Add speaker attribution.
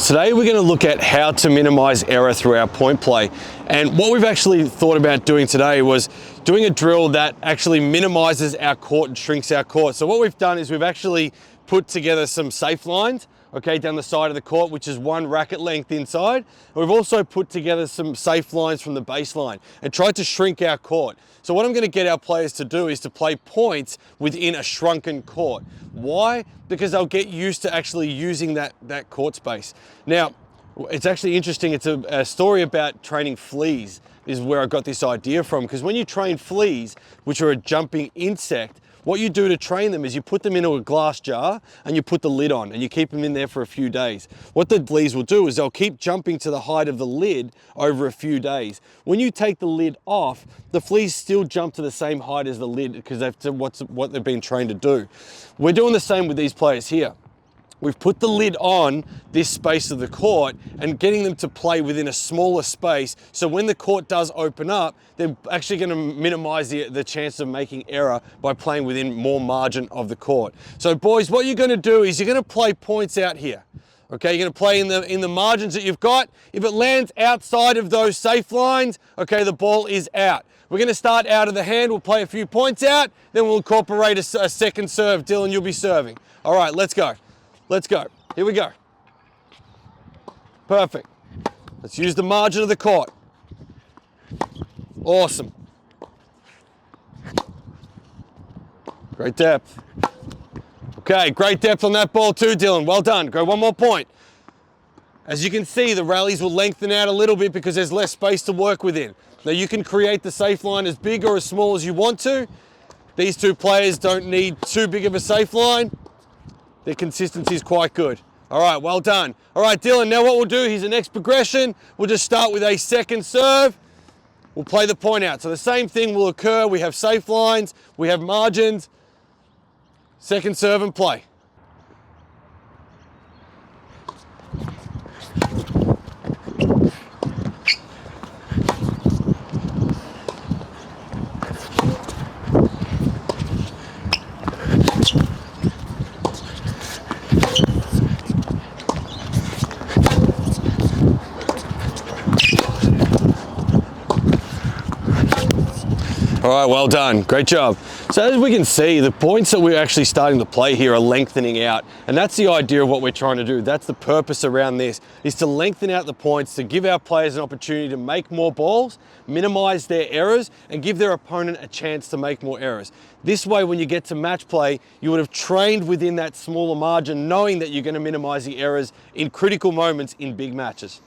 Speaker 1: Today we're going to look at how to minimize error through our point play. And what we've actually thought about doing today was doing a drill that actually minimizes our court and shrinks our court. So what we've done is we've actually put together some safe lines, okay, down the side of the court, which is 1 racket length inside. And we've also put together some safe lines from the baseline and tried to shrink our court. So what I'm going to get our players to do is to play points within a shrunken court. Why? Because they'll get used to actually using that court space. Now, it's actually interesting. It's a story about training fleas is where I got this idea from. Because when you train fleas, which are a jumping insect, what you do to train them is you put them into a glass jar and you put the lid on and you keep them in there for a few days. What the fleas will do is they'll keep jumping to the height of the lid over a few days. When you take the lid off, the fleas still jump to the same height as the lid because that's what they've been trained to do. We're doing the same with these players here. We've put the lid on this space of the court and getting them to play within a smaller space. So when the court does open up, they're actually going to minimize the chance of making error by playing within more margin of the court. So boys, what you're going to do is you're going to play points out here. Okay, you're going to play in the margins that you've got. If it lands outside of those safe lines, okay, the ball is out. We're going to start out of the hand. We'll play a few points out. Then we'll incorporate a second serve. Dylan, you'll be serving. All right, let's go. Let's go. Here we go. Perfect. Let's use the margin of the court. Awesome. Great depth. Okay, great depth on that ball too, Dylan. Well done. Go one more point. As you can see, the rallies will lengthen out a little bit because there's less space to work within. Now you can create the safe line as big or as small as you want to. These two players don't need too big of a safe line. Their consistency is quite good. All right, well done. All right, Dylan, now what we'll do, here's the next progression. We'll just start with a second serve. We'll play the point out. So the same thing will occur. We have safe lines, we have margins. Second serve and play. All right, well done, great job. So as we can see, the points that we're actually starting to play here are lengthening out, and that's the idea of what we're trying to do. That's the purpose around this, is to lengthen out the points, to give our players an opportunity to make more balls, minimize their errors, and give their opponent a chance to make more errors. This way, when you get to match play, you would have trained within that smaller margin, knowing that you're going to minimize the errors in critical moments in big matches.